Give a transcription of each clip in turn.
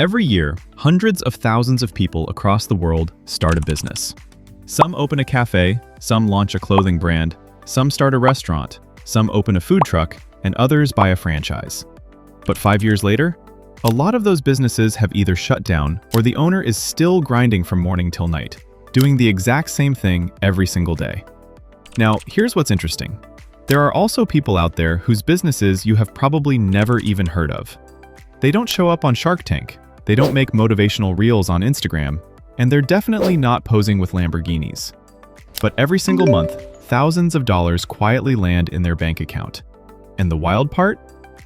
Every year, hundreds of thousands of people across the world start a business. Some open a cafe, some launch a clothing brand, some start a restaurant, some open a food truck, and others buy a franchise. But 5 years later, a lot of those businesses have either shut down or the owner is still grinding from morning till night, doing the exact same thing every single day. Now, here's what's interesting. There are also people out there whose businesses you have probably never even heard of. They don't show up on Shark Tank, they don't make motivational reels on Instagram, and they're definitely not posing with Lamborghinis. But every single month, thousands of dollars quietly land in their bank account. And the wild part?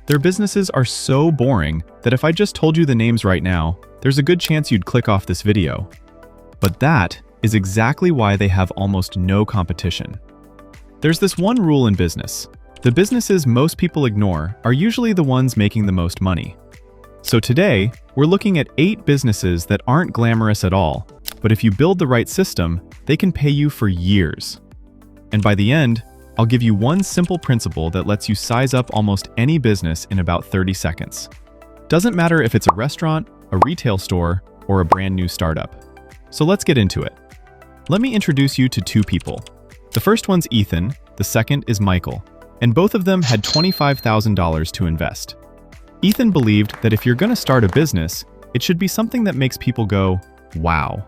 Their businesses are so boring that if I just told you the names right now, there's a good chance you'd click off this video. But that is exactly why they have almost no competition. There's this one rule in business. The businesses most people ignore are usually the ones making the most money. So today, we're looking at 8 businesses that aren't glamorous at all, but if you build the right system, they can pay you for years. And by the end, I'll give you one simple principle that lets you size up almost any business in about 30 seconds. Doesn't matter if it's a restaurant, a retail store, or a brand new startup. So let's get into it. Let me introduce you to 2 people. The first one's Ethan, the second is Michael, and both of them had $25,000 to invest. Ethan believed that if you're going to start a business, it should be something that makes people go, wow.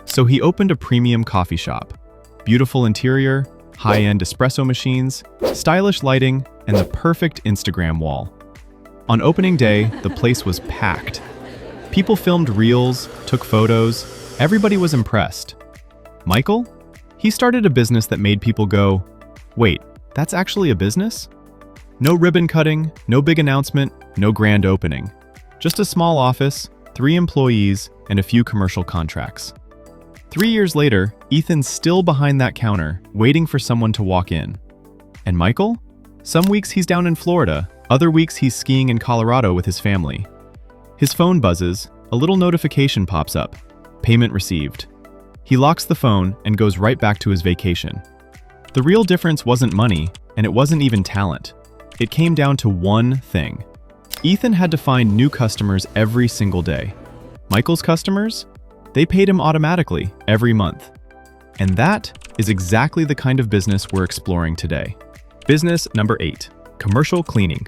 So he opened a premium coffee shop. Beautiful interior, high-end espresso machines, stylish lighting, and the perfect Instagram wall. On opening day, the place was packed. People filmed reels, took photos, everybody was impressed. Michael? He started a business that made people go, wait, that's actually a business? No ribbon cutting, no big announcement, no grand opening. Just a small office, 3 employees, and a few commercial contracts. 3 years later, Ethan's still behind that counter, waiting for someone to walk in. And Michael? Some weeks he's down in Florida, other weeks he's skiing in Colorado with his family. His phone buzzes, a little notification pops up. Payment received. He locks the phone and goes right back to his vacation. The real difference wasn't money, and it wasn't even talent. It came down to one thing. Ethan had to find new customers every single day. Michael's customers? They paid him automatically every month. And that is exactly the kind of business we're exploring today. Business number 8, commercial cleaning.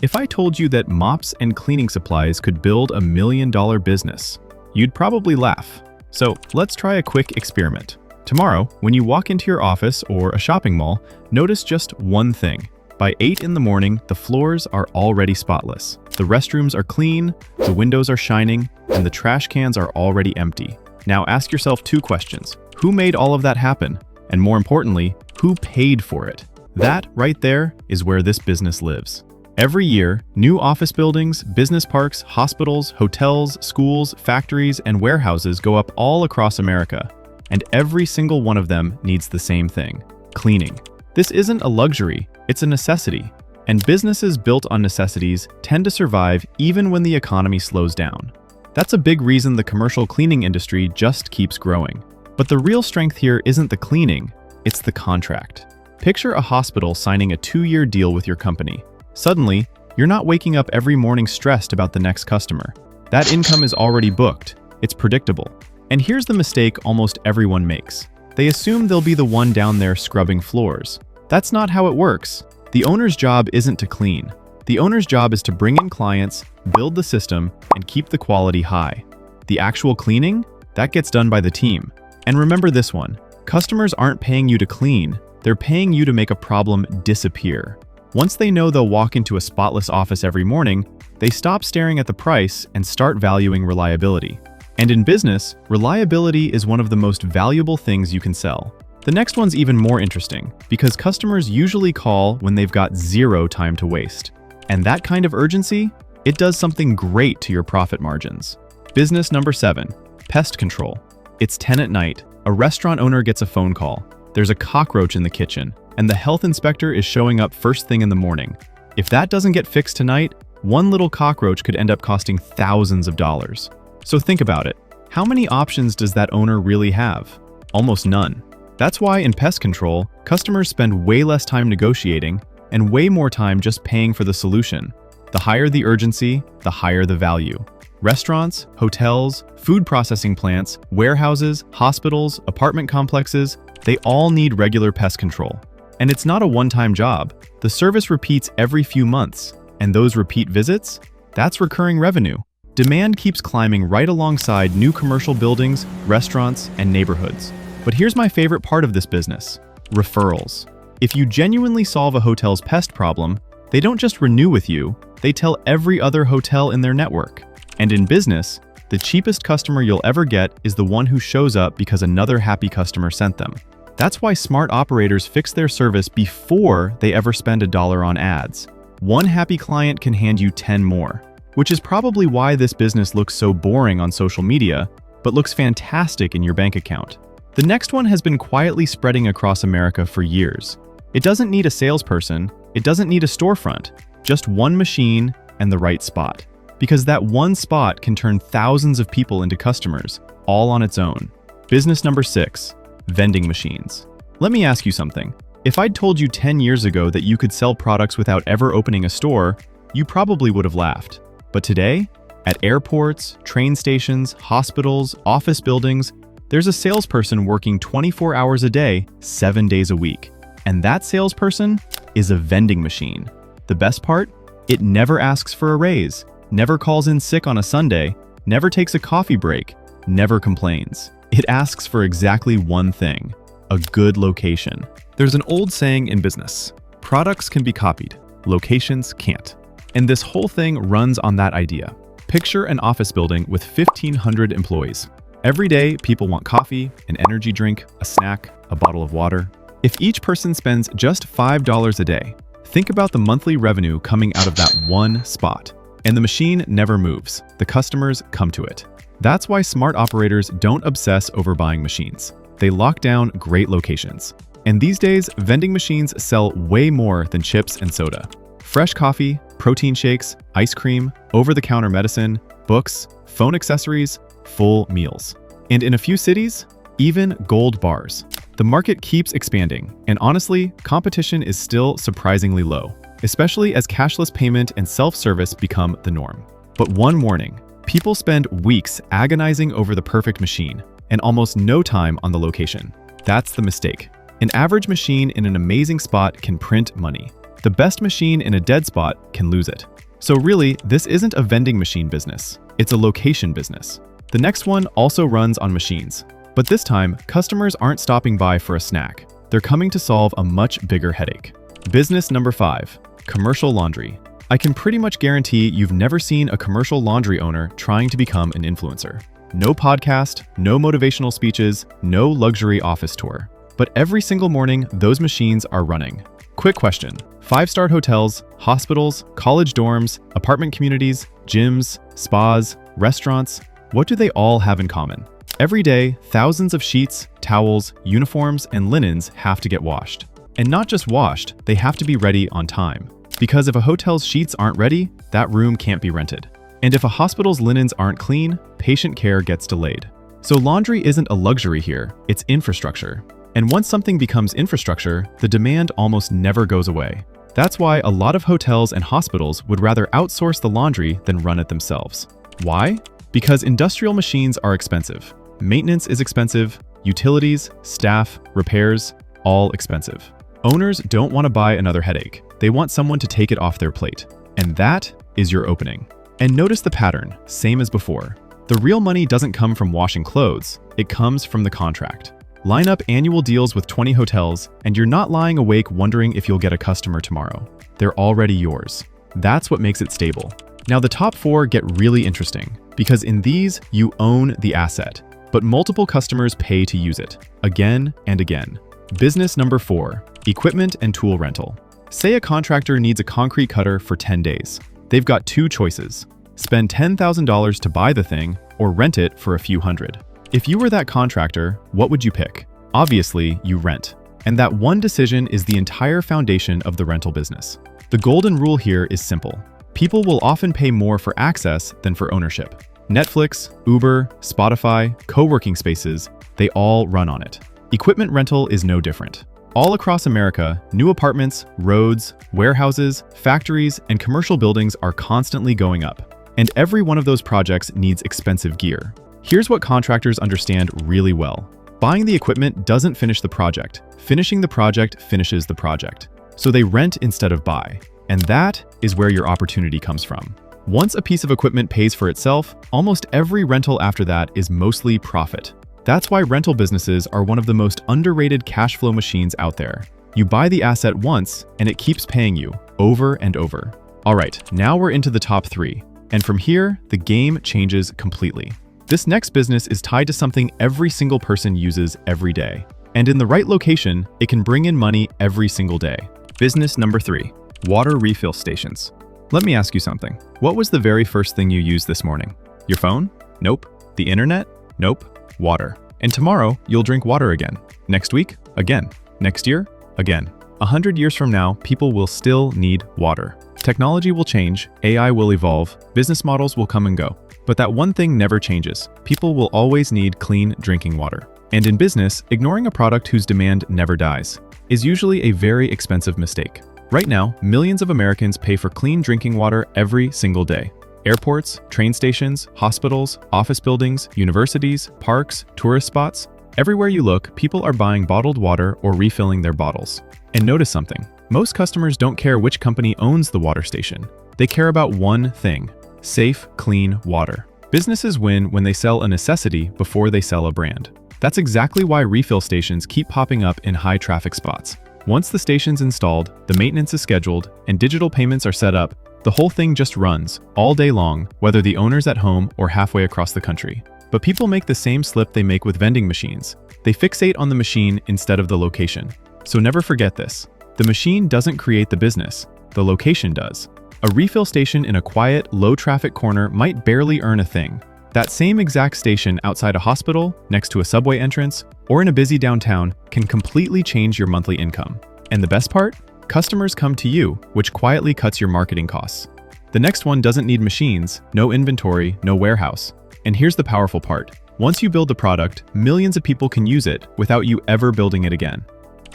If I told you that mops and cleaning supplies could build $1 million business, you'd probably laugh. So let's try a quick experiment. Tomorrow, when you walk into your office or a shopping mall, notice just one thing. By 8 in the morning, the floors are already spotless. The restrooms are clean, the windows are shining, and the trash cans are already empty. Now ask yourself 2 questions. Who made all of that happen? And more importantly, who paid for it? That right there is where this business lives. Every year, new office buildings, business parks, hospitals, hotels, schools, factories, and warehouses go up all across America. And every single one of them needs the same thing: cleaning. This isn't a luxury, it's a necessity. And businesses built on necessities tend to survive even when the economy slows down. That's a big reason the commercial cleaning industry just keeps growing. But the real strength here isn't the cleaning, it's the contract. Picture a hospital signing a 2-year deal with your company. Suddenly, you're not waking up every morning stressed about the next customer. That income is already booked, it's predictable. And here's the mistake almost everyone makes. They assume they'll be the one down there scrubbing floors. That's not how it works. The owner's job isn't to clean. The owner's job is to bring in clients, build the system, and keep the quality high. The actual cleaning? That gets done by the team. And remember this one, customers aren't paying you to clean, they're paying you to make a problem disappear. Once they know they'll walk into a spotless office every morning, they stop staring at the price and start valuing reliability. And in business, reliability is one of the most valuable things you can sell. The next one's even more interesting, because customers usually call when they've got 0 time to waste. And that kind of urgency, it does something great to your profit margins. Business number 7, pest control. It's 10 at night, a restaurant owner gets a phone call. There's a cockroach in the kitchen, and the health inspector is showing up first thing in the morning. If that doesn't get fixed tonight, one little cockroach could end up costing thousands of dollars. So think about it. How many options does that owner really have? Almost none. That's why in pest control, customers spend way less time negotiating and way more time just paying for the solution. The higher the urgency, the higher the value. Restaurants, hotels, food processing plants, warehouses, hospitals, apartment complexes, they all need regular pest control. And it's not a one-time job. The service repeats every few months. And those repeat visits? That's recurring revenue. Demand keeps climbing right alongside new commercial buildings, restaurants, and neighborhoods. But here's my favorite part of this business: referrals. If you genuinely solve a hotel's pest problem, they don't just renew with you, they tell every other hotel in their network. And in business, the cheapest customer you'll ever get is the one who shows up because another happy customer sent them. That's why smart operators fix their service before they ever spend $1 on ads. One happy client can hand you 10 more, which is probably why this business looks so boring on social media, but looks fantastic in your bank account. The next one has been quietly spreading across America for years. It doesn't need a salesperson, it doesn't need a storefront, just one machine and the right spot. Because that one spot can turn thousands of people into customers, all on its own. Business number 6, vending machines. Let me ask you something. If I'd told you 10 years ago that you could sell products without ever opening a store, you probably would have laughed. But today, at airports, train stations, hospitals, office buildings, there's a salesperson working 24 hours a day, 7 days a week. And that salesperson is a vending machine. The best part? It never asks for a raise, never calls in sick on a Sunday, never takes a coffee break, never complains. It asks for exactly one thing: a good location. There's an old saying in business: products can be copied, locations can't. And this whole thing runs on that idea. Picture an office building with 1,500 employees. Every day, people want coffee, an energy drink, a snack, a bottle of water. If each person spends just $5 a day, think about the monthly revenue coming out of that one spot. And the machine never moves. The customers come to it. That's why smart operators don't obsess over buying machines. They lock down great locations. And these days, vending machines sell way more than chips and soda. Fresh coffee, protein shakes, ice cream, over-the-counter medicine, books, phone accessories, full meals. And in a few cities, even gold bars. The market keeps expanding, and honestly, competition is still surprisingly low, especially as cashless payment and self-service become the norm. But one warning: people spend weeks agonizing over the perfect machine and almost no time on the location. That's the mistake. An average machine in an amazing spot can print money. The best machine in a dead spot can lose it. So really, this isn't a vending machine business. It's a location business. The next one also runs on machines. But this time, customers aren't stopping by for a snack. They're coming to solve a much bigger headache. Business number 5, commercial laundry. I can pretty much guarantee you've never seen a commercial laundry owner trying to become an influencer. No podcast, no motivational speeches, no luxury office tour. But every single morning, those machines are running. Quick question: 5-star hotels, hospitals, college dorms, apartment communities, gyms, spas, restaurants, what do they all have in common? Every day, thousands of sheets, towels, uniforms, and linens have to get washed. And not just washed, they have to be ready on time. Because if a hotel's sheets aren't ready, that room can't be rented. And if a hospital's linens aren't clean, patient care gets delayed. So laundry isn't a luxury here, it's infrastructure. And once something becomes infrastructure, the demand almost never goes away. That's why a lot of hotels and hospitals would rather outsource the laundry than run it themselves. Why? Because industrial machines are expensive. Maintenance is expensive, utilities, staff, repairs, all expensive. Owners don't want to buy another headache. They want someone to take it off their plate. And that is your opening. And notice the pattern, same as before. The real money doesn't come from washing clothes, it comes from the contract. Line up annual deals with 20 hotels, and you're not lying awake wondering if you'll get a customer tomorrow. They're already yours. That's what makes it stable. Now the top 4 get really interesting, because in these, you own the asset, but multiple customers pay to use it, again and again. Business number 4, equipment and tool rental. Say a contractor needs a concrete cutter for 10 days. They've got 2 choices: spend $10,000 to buy the thing, or rent it for a few hundred. If you were that contractor, what would you pick? Obviously, you rent. And that one decision is the entire foundation of the rental business. The golden rule here is simple. People will often pay more for access than for ownership. Netflix, Uber, Spotify, co-working spaces, they all run on it. Equipment rental is no different. All across America, new apartments, roads, warehouses, factories, and commercial buildings are constantly going up. And every one of those projects needs expensive gear. Here's what contractors understand really well. Buying the equipment doesn't finish the project. Finishing the project finishes the project. So they rent instead of buy. And that is where your opportunity comes from. Once a piece of equipment pays for itself, almost every rental after that is mostly profit. That's why rental businesses are one of the most underrated cash flow machines out there. You buy the asset once, and it keeps paying you over and over. All right, now we're into the top 3. And from here, the game changes completely. This next business is tied to something every single person uses every day. And in the right location, it can bring in money every single day. Business number 3, water refill stations. Let me ask you something. What was the very first thing you used this morning? Your phone? Nope. The internet? Nope. Water. And tomorrow, you'll drink water again. Next week? Again. Next year? Again. 100 years from now, people will still need water. Technology will change, AI will evolve, business models will come and go. But that one thing never changes. People will always need clean drinking water. And in business, ignoring a product whose demand never dies is usually a very expensive mistake. Right now, millions of Americans pay for clean drinking water every single day. Airports, train stations, hospitals, office buildings, universities, parks, tourist spots. Everywhere you look, people are buying bottled water or refilling their bottles. And notice something. Most customers don't care which company owns the water station. They care about one thing: safe, clean water. Businesses win when they sell a necessity before they sell a brand. That's exactly why refill stations keep popping up in high-traffic spots. Once the station's installed, the maintenance is scheduled, and digital payments are set up, the whole thing just runs, all day long, whether the owner's at home or halfway across the country. But people make the same slip they make with vending machines. They fixate on the machine instead of the location. So never forget this. The machine doesn't create the business. The location does. A refill station in a quiet, low-traffic corner might barely earn a thing. That same exact station outside a hospital, next to a subway entrance, or in a busy downtown can completely change your monthly income. And the best part? Customers come to you, which quietly cuts your marketing costs. The next one doesn't need machines, no inventory, no warehouse. And here's the powerful part. Once you build the product, millions of people can use it without you ever building it again.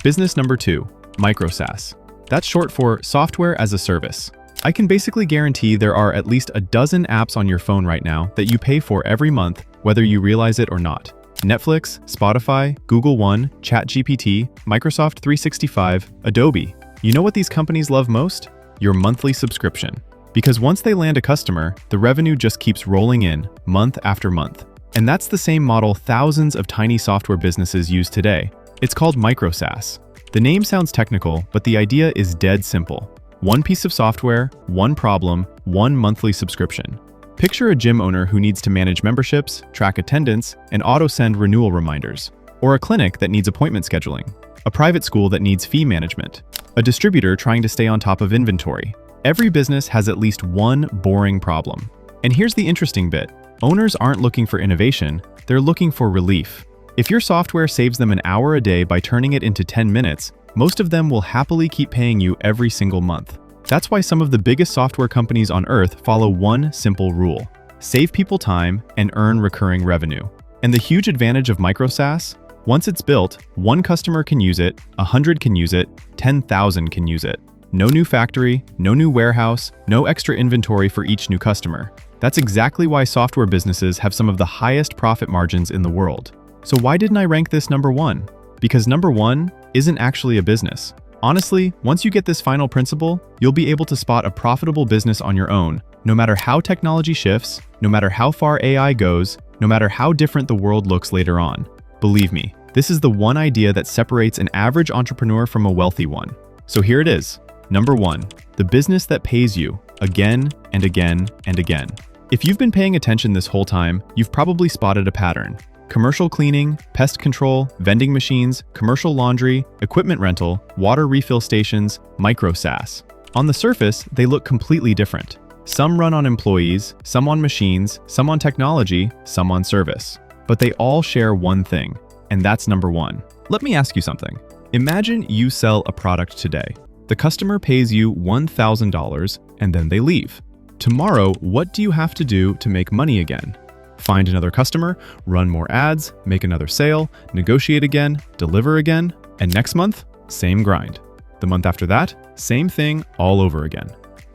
Business number 2, micro SaaS. That's short for software as a service. I can basically guarantee there are at least a dozen apps on your phone right now that you pay for every month, whether you realize it or not. Netflix, Spotify, Google One, ChatGPT, Microsoft 365, Adobe. You know what these companies love most? Your monthly subscription. Because once they land a customer, the revenue just keeps rolling in, month after month. And that's the same model thousands of tiny software businesses use today. It's called micro SaaS. The name sounds technical, but the idea is dead simple. One piece of software, one problem, one monthly subscription. Picture a gym owner who needs to manage memberships, track attendance, and auto-send renewal reminders. Or a clinic that needs appointment scheduling. A private school that needs fee management. A distributor trying to stay on top of inventory. Every business has at least one boring problem. And here's the interesting bit. Owners aren't looking for innovation, they're looking for relief. If your software saves them an hour a day by turning it into 10 minutes, most of them will happily keep paying you every single month. That's why some of the biggest software companies on earth follow one simple rule: save people time and earn recurring revenue. And the huge advantage of micro SaaS? Once it's built, one customer can use it, 100 can use it, 10,000 can use it. No new factory, no new warehouse, no extra inventory for each new customer. That's exactly why software businesses have some of the highest profit margins in the world. So why didn't I rank this number 1? Because number 1 isn't actually a business. Honestly, once you get this final principle, you'll be able to spot a profitable business on your own, no matter how technology shifts, no matter how far AI goes, no matter how different the world looks later on. Believe me, this is the one idea that separates an average entrepreneur from a wealthy one. So here it is. Number 1, the business that pays you again and again and again. If you've been paying attention this whole time, you've probably spotted a pattern. Commercial cleaning, pest control, vending machines, commercial laundry, equipment rental, water refill stations, micro SaaS. On the surface, they look completely different. Some run on employees, some on machines, some on technology, some on service. But they all share one thing, and that's number 1. Let me ask you something. Imagine you sell a product today. The customer pays you $1,000 and then they leave. Tomorrow, what do you have to do to make money again? Find another customer, run more ads, make another sale, negotiate again, deliver again, and next month, same grind. The month after that, same thing all over again.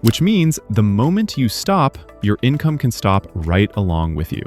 which means the moment you stop, your income can stop right along with you.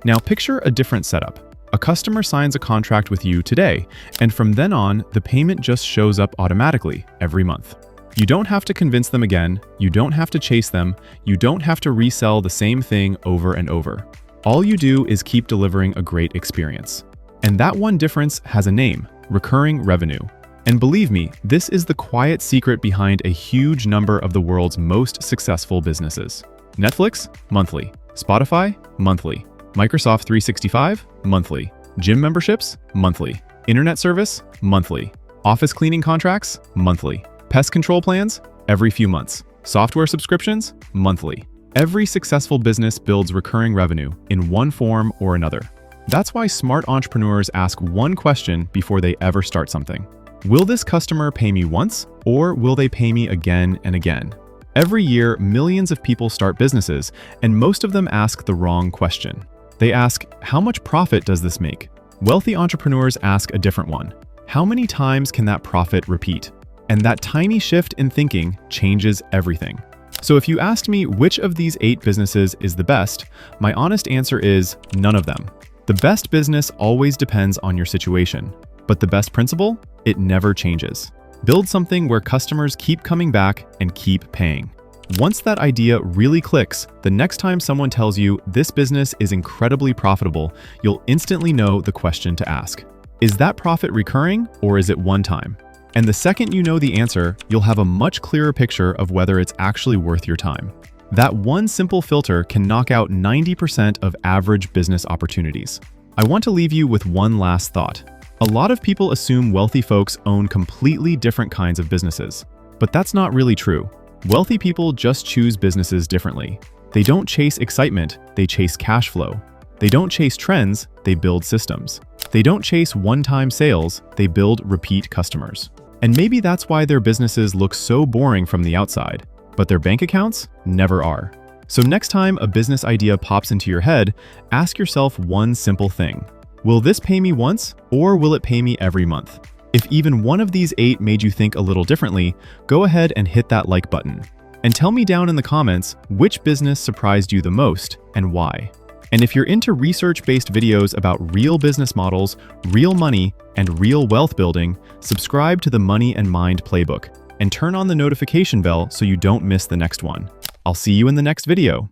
Now picture a different setup. A customer signs a contract with you today, and from then on, the payment just shows up automatically every month. You don't have to convince them again, you don't have to chase them, you don't have to resell the same thing over and over. All you do is keep delivering a great experience. And that one difference has a name: recurring revenue. And believe me, this is the quiet secret behind a huge number of the world's most successful businesses. Netflix? Monthly. Spotify? Monthly. Microsoft 365? Monthly. Gym memberships? Monthly. Internet service? Monthly. Office cleaning contracts? Monthly. Pest control plans? Every few months. Software subscriptions? Monthly. Every successful business builds recurring revenue in one form or another. That's why smart entrepreneurs ask one question before they ever start something. Will this customer pay me once, or will they pay me again and again? Every year, millions of people start businesses, and most of them ask the wrong question. They ask, how much profit does this make? Wealthy entrepreneurs ask a different one. How many times can that profit repeat? And that tiny shift in thinking changes everything. So if you asked me which of these 8 businesses is the best, my honest answer is none of them. The best business always depends on your situation. But the best principle? It never changes. Build something where customers keep coming back and keep paying. Once that idea really clicks, the next time someone tells you this business is incredibly profitable, you'll instantly know the question to ask. Is that profit recurring, or is it one time? And the second you know the answer, you'll have a much clearer picture of whether it's actually worth your time. That one simple filter can knock out 90% of average business opportunities. I want to leave you with one last thought. A lot of people assume wealthy folks own completely different kinds of businesses. But that's not really true. Wealthy people just choose businesses differently. They don't chase excitement, they chase cash flow. They don't chase trends, they build systems. They don't chase one-time sales, they build repeat customers. And maybe that's why their businesses look so boring from the outside, but their bank accounts never are. So next time a business idea pops into your head, ask yourself one simple thing. Will this pay me once, or will it pay me every month? If even one of these 8 made you think a little differently, go ahead and hit that like button. And tell me down in the comments which business surprised you the most and why. And if you're into research-based videos about real business models, real money, and real wealth building, subscribe to the Money and Mind Playbook and turn on the notification bell so you don't miss the next one. I'll see you in the next video.